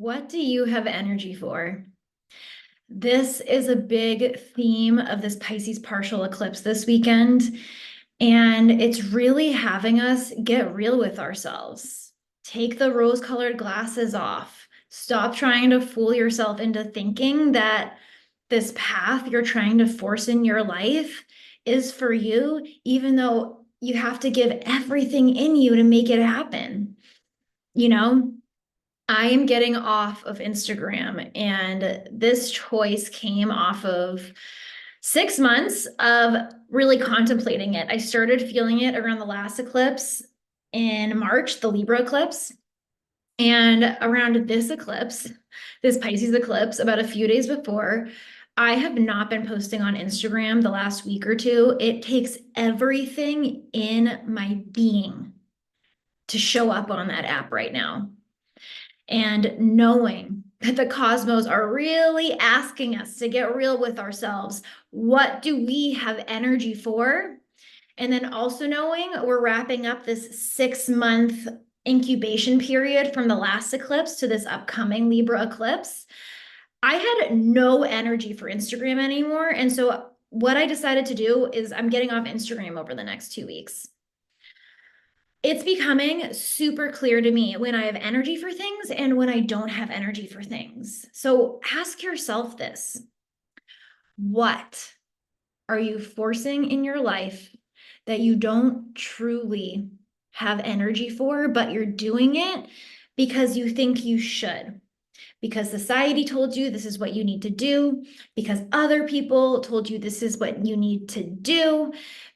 What do you have energy for? This is a big theme of this Pisces partial eclipse this weekend, and it's really having us get real with ourselves. Take the rose-colored glasses off. Stop trying to fool yourself into thinking that this path you're trying to force in your life is for you, even though you have to give everything in you to make it happen. You know, I am getting off of Instagram, and this choice came off of 6 months of really contemplating it. I started feeling it around the last eclipse in March, the Libra eclipse. And around this eclipse, this Pisces eclipse, about a few days before, I have not been posting on Instagram the last week or two. It takes everything in my being to show up on that app right now. And knowing that the cosmos are really asking us to get real with ourselves. What do we have energy for? And then also knowing we're wrapping up this 6 month incubation period from the last eclipse to this upcoming Libra eclipse. I had no energy for Instagram anymore. And so what I decided to do is I'm getting off Instagram over the next 2 weeks. It's becoming super clear to me when I have energy for things and when I don't have energy for things. So ask yourself this: what are you forcing in your life that you don't truly have energy for, but you're doing it because you think you should? Because society told you this is what you need to do, because other people told you this is what you need to do,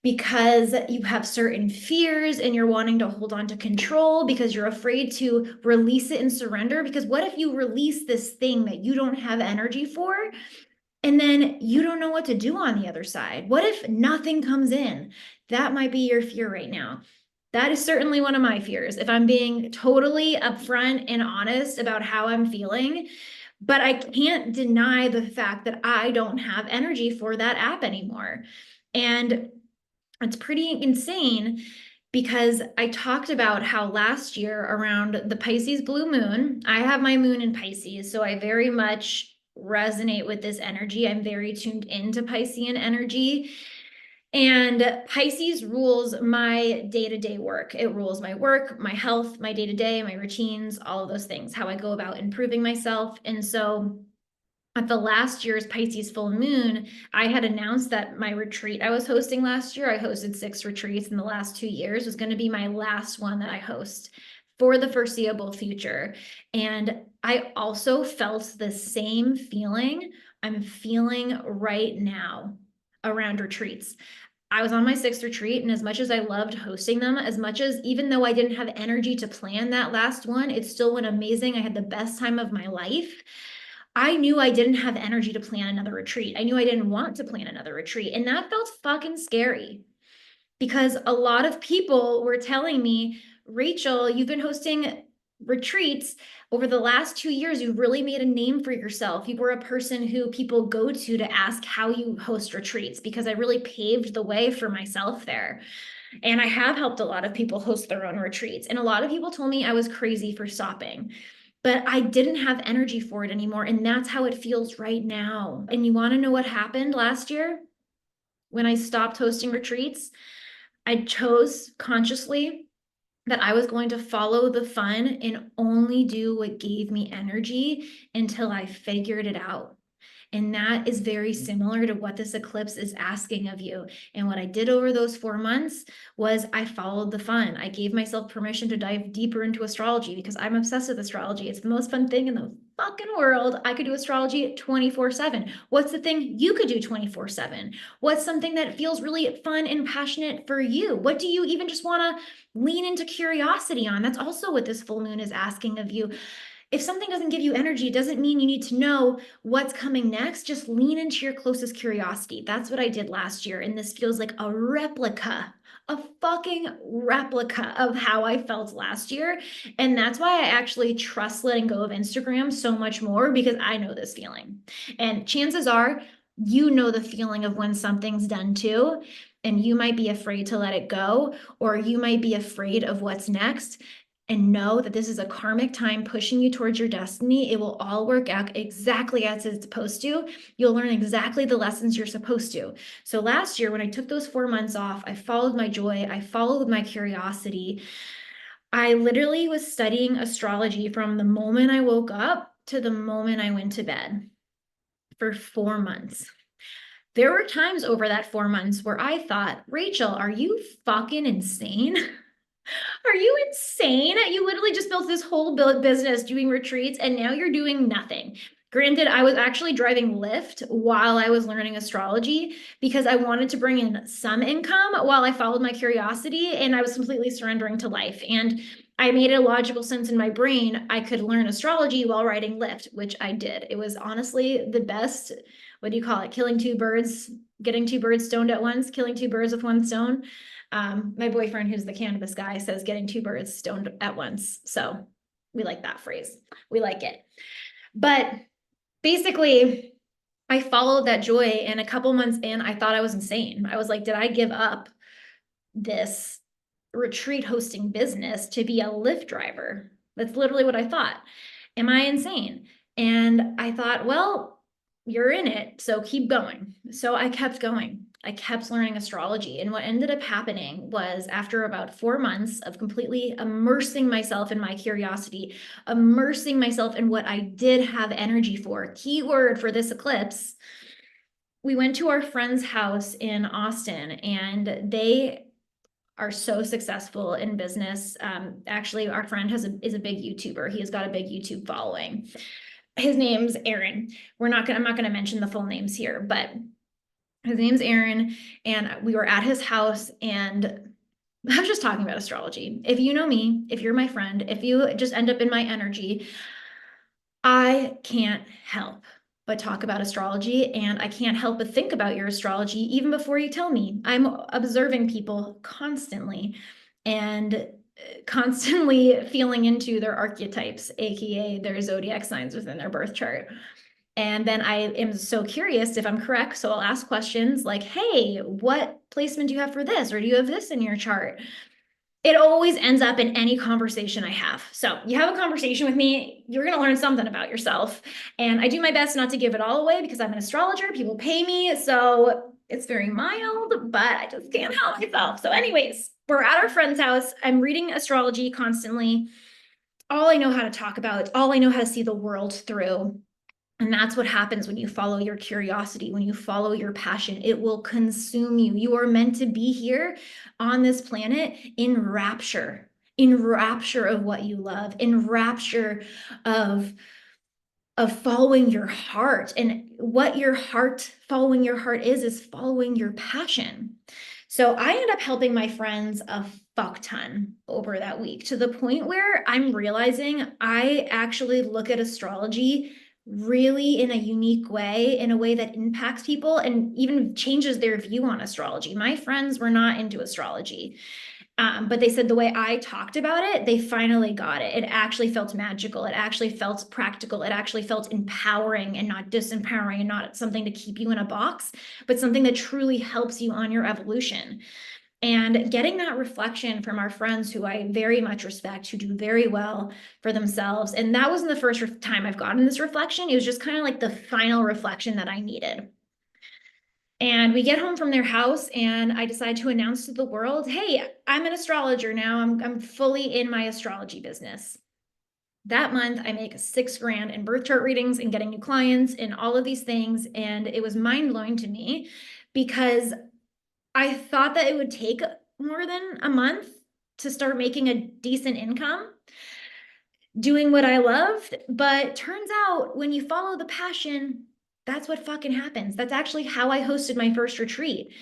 because you have certain fears and you're wanting to hold on to control because you're afraid to release it and surrender. Because what if you release this thing that you don't have energy for and then you don't know what to do on the other side? What if nothing comes in? That might be your fear right now. That is certainly one of my fears, if I'm being totally upfront and honest about how I'm feeling. But I can't deny the fact that I don't have energy for that app anymore. And it's pretty insane because I talked about how last year around the Pisces blue moon, I have my moon in Pisces, so I very much resonate with this energy. I'm very tuned into Piscean energy. And Pisces rules my day-to-day work. It rules my work, my health, my day-to-day, my routines, all of those things, how I go about improving myself. And so at the last year's Pisces full moon, I had announced that my retreat I was hosting last year, I hosted 6 retreats in the last 2 years, was going to be my last one that I host for the foreseeable future. And I also felt the same feeling I'm feeling right now around retreats. I was on my 6th retreat, and as much as I loved hosting them, as much as even though I didn't have energy to plan that last one, it still went amazing. I had the best time of my life. I knew I didn't have energy to plan another retreat. I knew I didn't want to plan another retreat, and that felt fucking scary because a lot of people were telling me, Rachel, you've been hosting retreats over the last 2 years. You've really made a name for yourself. You were a person who people go to ask how you host retreats, because I really paved the way for myself there. And I have helped a lot of people host their own retreats. And a lot of people told me I was crazy for stopping, but I didn't have energy for it anymore. And that's how it feels right now. And you want to know what happened last year when I stopped hosting retreats? I chose consciously that I was going to follow the fun and only do what gave me energy until I figured it out. And that is very similar to what this eclipse is asking of you. And what I did over those 4 months was I followed the fun. I gave myself permission to dive deeper into astrology because I'm obsessed with astrology. It's the most fun thing in the fucking world. I could do astrology 24/7. What's the thing you could do 24/7? What's something that feels really fun and passionate for you? What do you even just want to lean into curiosity on? That's also what this full moon is asking of you. If something doesn't give you energy, it doesn't mean you need to know what's coming next. Just lean into your closest curiosity. That's what I did last year. And this feels like a fucking replica of how I felt last year. And that's why I actually trust letting go of Instagram so much more, because I know this feeling. And chances are you know the feeling of when something's done too. And you might be afraid to let it go, or you might be afraid of what's next. and know that this is a karmic time pushing you towards your destiny. It will all work out exactly as it's supposed to. You'll learn exactly the lessons you're supposed to. So last year, when I took those 4 months off, I followed my joy, I followed my curiosity. I literally was studying astrology from the moment I woke up to the moment I went to bed for 4 months. There were times over that 4 months where I thought, Rachel, are you fucking insane? Are you insane? You literally just built this whole business doing retreats and now you're doing nothing. Granted, I was actually driving Lyft while I was learning astrology because I wanted to bring in some income while I followed my curiosity, and I was completely surrendering to life. And I made a logical sense in my brain. I could learn astrology while riding Lyft, which I did. It was honestly the best, what do you call it? Killing two birds, getting two birds stoned at once, killing two birds with one stone. My boyfriend, who's the cannabis guy, says getting two birds stoned at once. So we like that phrase. We like it. But basically, I followed that joy, and a couple months in, I thought I was insane. I was like, did I give up this retreat hosting business to be a Lyft driver? That's literally what I thought. Am I insane? And I thought, well, you're in it, so keep going. So I kept going. I kept learning astrology. And what ended up happening was, after about 4 months of completely immersing myself in my curiosity, immersing myself in what I did have energy for, keyword for this eclipse, we went to our friend's house in Austin, and they are so successful in business. Actually, our friend is a big YouTuber. He has got a big YouTube following. His name's Aaron. I'm not gonna mention the full names here, but his name's Aaron, and we were at his house, and I was just talking about astrology. If you know me, if you're my friend, if you just end up in my energy, I can't help but talk about astrology, and I can't help but think about your astrology even before you tell me. I'm observing people constantly and constantly feeling into their archetypes, aka their zodiac signs within their birth chart. And then I am so curious if I'm correct. So I'll ask questions like, hey, what placement do you have for this? Or do you have this in your chart? It always ends up in any conversation I have. So you have a conversation with me, you're going to learn something about yourself. And I do my best not to give it all away because I'm an astrologer. People pay me. So it's very mild, but I just can't help myself. So anyways, we're at our friend's house. I'm reading astrology constantly. All I know how to talk about, all I know how to see the world through. And that's what happens when you follow your curiosity, when you follow your passion. It will consume you. You are meant to be here on this planet in rapture of what you love, in rapture of following your heart. And what your heart, following your heart is following your passion. So I ended up helping my friends a fuck ton over that week, to the point where I'm realizing I actually look at astrology really in a unique way, in a way that impacts people and even changes their view on astrology. My friends were not into astrology, but they said the way I talked about it, they finally got it. It actually felt magical. It actually felt practical. It actually felt empowering and not disempowering, and not something to keep you in a box, but something that truly helps you on your evolution. And getting that reflection from our friends who I very much respect, who do very well for themselves. And that wasn't the first time I've gotten this reflection. It was just kind of like the final reflection that I needed. And we get home from their house, and I decide to announce to the world, hey, I'm an astrologer now. I'm fully in my astrology business. That month, I make $6,000 in birth chart readings and getting new clients and all of these things. And it was mind-blowing to me because I thought that it would take more than a month to start making a decent income doing what I loved. But turns out when you follow the passion, that's what fucking happens. That's actually how I hosted my first retreat.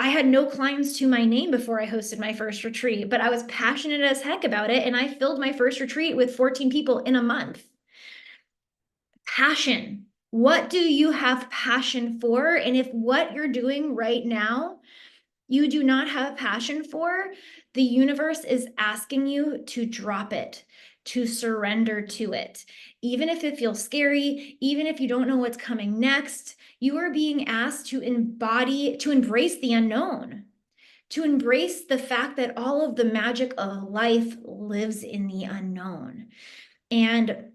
I had no clients to my name before I hosted my first retreat, but I was passionate as heck about it. And I filled my first retreat with 14 people in a month. Passion. What do you have passion for? And if what you're doing right now you do not have passion for, the universe is asking you to drop it, to surrender to it. Even if it feels scary, even if you don't know what's coming next, you are being asked to embody, to embrace the unknown, to embrace the fact that all of the magic of life lives in the unknown. And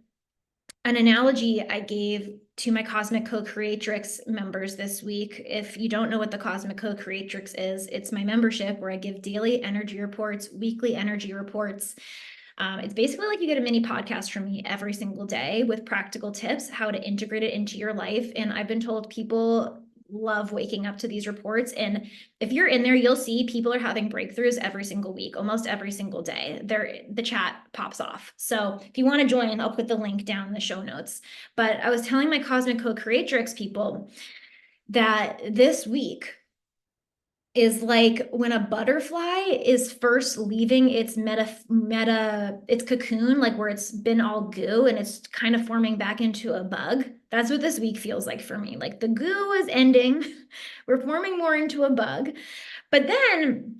an analogy I gave to my Cosmic Co-Creatrix members this week. If you don't know what the Cosmic Co-Creatrix is, it's my membership where I give daily energy reports, weekly energy reports. It's basically like you get a mini podcast from me every single day with practical tips, how to integrate it into your life. And I've been told people love waking up to these reports. And if you're in there, you'll see people are having breakthroughs every single week, almost every single day. The chat pops off. So if you want to join, I'll put the link down in the show notes. But I was telling my Cosmic Co-Creatrix people that this week is like when a butterfly is first leaving its its cocoon, like where it's been all goo and it's kind of forming back into a bug. That's what this week feels like for me. Like the goo is ending. We're forming more into a bug. But then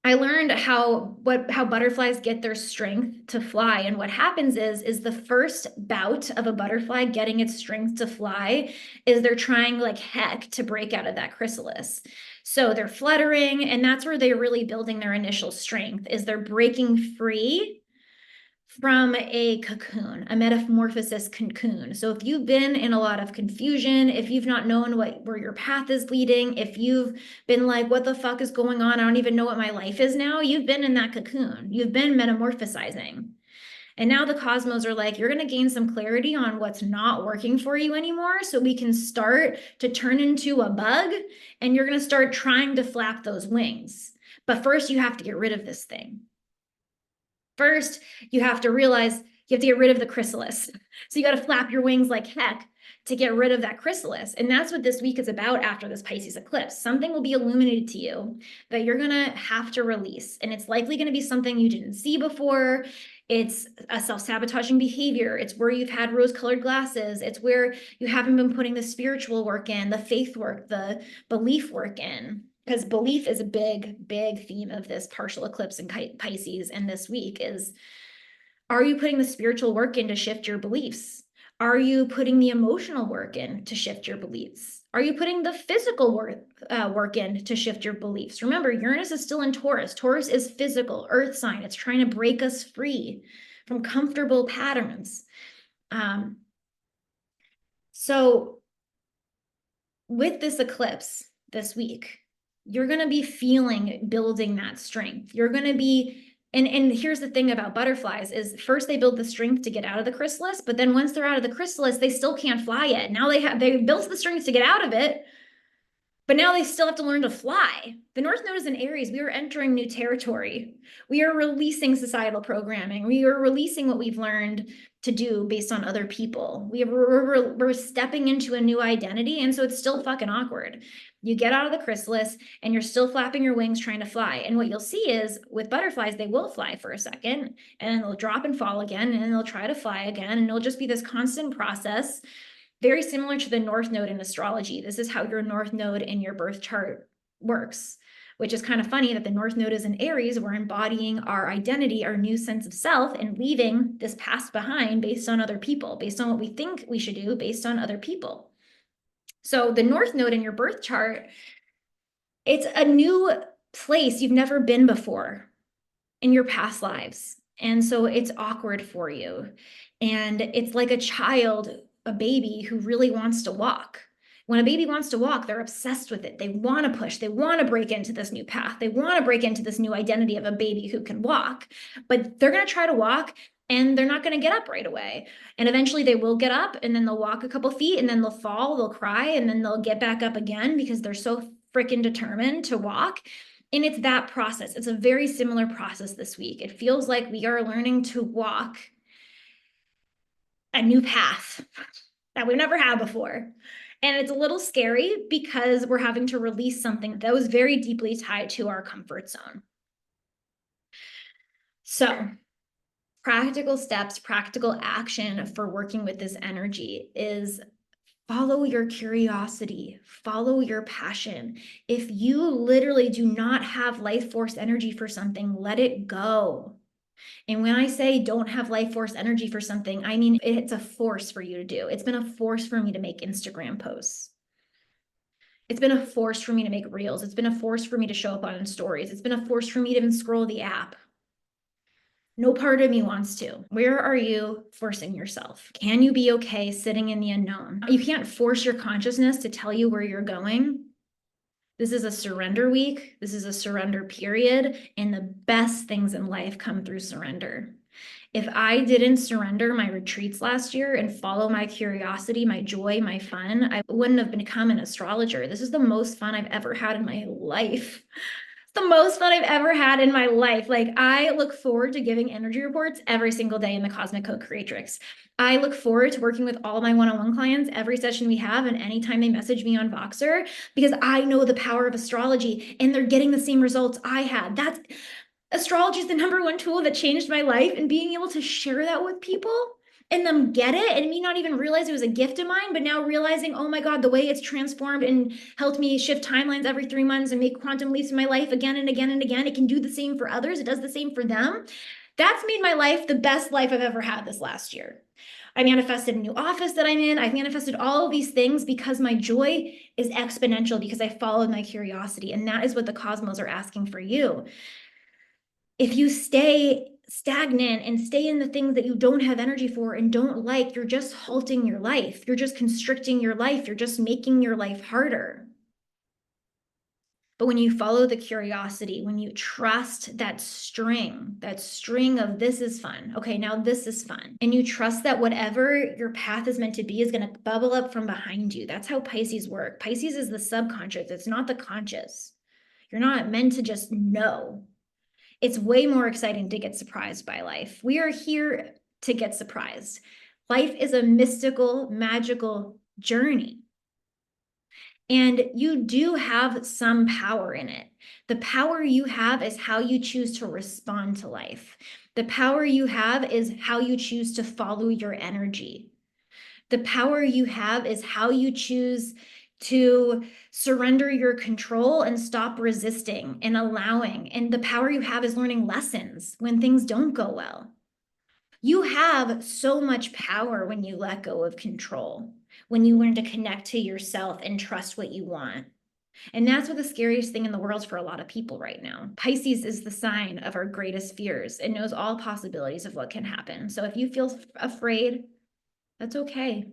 I learned how butterflies get their strength to fly. And what happens is the first bout of a butterfly getting its strength to fly is they're trying like heck to break out of that chrysalis. So they're fluttering, and that's where they're really building their initial strength, is they're breaking free from a cocoon, a metamorphosis cocoon. So if you've been in a lot of confusion, if you've not known where your path is leading, if you've been like, what the fuck is going on? I don't even know what my life is now. You've been in that cocoon. You've been metamorphosizing. And now the cosmos are like, you're going to gain some clarity on what's not working for you anymore. So we can start to turn into a bug, and you're going to start trying to flap those wings. But first you have to get rid of this thing. First, you have to realize you have to get rid of the chrysalis. So you got to flap your wings like heck to get rid of that chrysalis. And that's what this week is about after this Pisces eclipse. Something will be illuminated to you that you're going to have to release. And it's likely going to be something you didn't see before. It's a self-sabotaging behavior. It's where you've had rose-colored glasses. It's where you haven't been putting the spiritual work in, the faith work, the belief work in. Because belief is a big, big theme of this partial eclipse in Pisces. And this week is, are you putting the spiritual work in to shift your beliefs? Are you putting the emotional work in to shift your beliefs? Are you putting the physical work in to shift your beliefs? Remember, Uranus is still in Taurus. Taurus is physical, earth sign. It's trying to break us free from comfortable patterns. So with this eclipse this week, you're going to be building that strength. You're going to be, and here's the thing about butterflies is first they build the strength to get out of the chrysalis, but then once they're out of the chrysalis, they still can't fly yet. Now they built the strength to get out of it, but now they still have to learn to fly. The North Node is in Aries. We are entering new territory. We are releasing societal programming. We are releasing what we've learned to do based on other people. We're stepping into a new identity, and so it's still fucking awkward. You get out of the chrysalis, and you're still flapping your wings trying to fly. And what you'll see is, with butterflies, they will fly for a second, and they'll drop and fall again, and then they'll try to fly again, and it'll just be this constant process. Very similar to the North Node in astrology. This is how your North Node in your birth chart works, which is kind of funny that the North Node is in Aries. We're embodying our identity, our new sense of self, and leaving this past behind based on other people, based on what we think we should do, based on other people. So the North Node in your birth chart, it's a new place you've never been before in your past lives. And so it's awkward for you. And it's like a child, a baby who really wants to walk. When a baby wants to walk, they're obsessed with it. They want to push. They want to break into this new path. They want to break into this new identity of a baby who can walk. But they're going to try to walk, and they're not going to get up right away. And eventually they will get up, and then they'll walk a couple feet, and then they'll fall, they'll cry, and then they'll get back up again because they're so freaking determined to walk. And it's that process. It's a very similar process this week. It feels like we are learning to walk a new path that we've never had before. And it's a little scary because we're having to release something that was very deeply tied to our comfort zone. So, practical steps, practical action for working with this energy is follow your curiosity, follow your passion. If you literally do not have life force energy for something, let it go. And when I say don't have life force energy for something, I mean it's a force for you to do. It's been a force for me to make Instagram posts. It's been a force for me to make reels. It's been a force for me to show up on stories. It's been a force for me to even scroll the app. No part of me wants to. Where are you forcing yourself? Can you be okay sitting in the unknown? You can't force your consciousness to tell you where you're going. This is a surrender week. This is a surrender period. And the best things in life come through surrender. If I didn't surrender my retreats last year and follow my curiosity, my joy, my fun, I wouldn't have become an astrologer. This is the most fun I've ever had in my life. It's the most fun I've ever had in my life. Like, I look forward to giving energy reports every single day in the Cosmic Code Creatrix. I look forward to working with all my one-on-one clients every session we have and anytime they message me on Voxer, because I know the power of astrology and they're getting the same results I had. Astrology is the #1 tool that changed my life, and being able to share that with people and them get it and me not even realize it was a gift of mine, but now realizing, oh my God, the way it's transformed and helped me shift timelines every 3 months and make quantum leaps in my life again and again and again. It can do the same for others. It does the same for them. That's made my life the best life I've ever had this last year. I manifested a new office that I'm in. I've manifested all of these things because my joy is exponential, because I followed my curiosity. And that is what the cosmos are asking for you. If you stay stagnant and stay in the things that you don't have energy for and don't like, you're just halting your life. You're just constricting your life. You're just making your life harder. But when you follow the curiosity, when you trust that string of this is fun, okay, now this is fun, and you trust that whatever your path is meant to be is going to bubble up from behind you. That's how Pisces work. Pisces is the subconscious. It's not the conscious. You're not meant to just know. It's way more exciting to get surprised by life. We are here to get surprised. Life is a mystical, magical journey. And you do have some power in it. The power you have is how you choose to respond to life. The power you have is how you choose to follow your energy. The power you have is how you choose to surrender your control and stop resisting and allowing. And the power you have is learning lessons when things don't go well. You have so much power when you let go of control, when you learn to connect to yourself and trust what you want. And that's what the scariest thing in the world for a lot of people right now. Pisces is the sign of our greatest fears. It knows all possibilities of what can happen. So if you feel afraid, that's okay.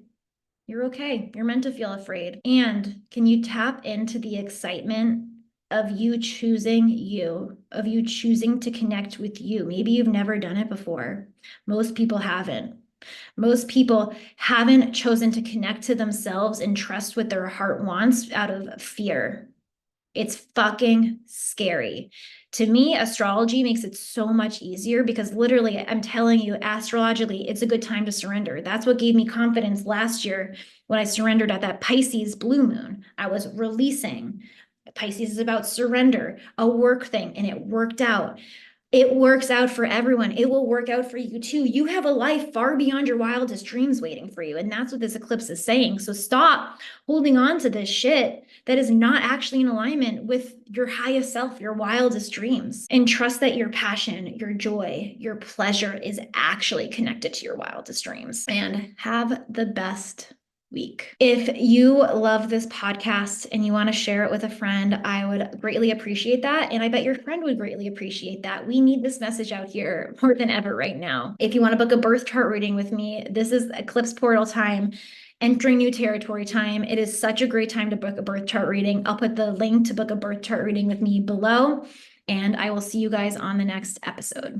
You're okay. You're meant to feel afraid. And can you tap into the excitement of you choosing to connect with you? Maybe you've never done it before. Most people haven't. Most people haven't chosen to connect to themselves and trust what their heart wants out of fear. It's fucking scary. To me, astrology makes it so much easier because literally, I'm telling you, astrologically, it's a good time to surrender. That's what gave me confidence last year when I surrendered at that Pisces blue moon. I was releasing. Pisces is about surrender, a work thing, and it worked out. It works out for everyone. It will work out for you too. You have a life far beyond your wildest dreams waiting for you. And that's what this eclipse is saying. So stop holding on to this shit that is not actually in alignment with your highest self, your wildest dreams. And trust that your passion, your joy, your pleasure is actually connected to your wildest dreams. And have the best week. If you love this podcast and you want to share it with a friend, I would greatly appreciate that. And I bet your friend would greatly appreciate that. We need this message out here more than ever right now. If you want to book a birth chart reading with me, this is eclipse portal time, entering new territory time. It is such a great time to book a birth chart reading. I'll put the link to book a birth chart reading with me below, and I will see you guys on the next episode.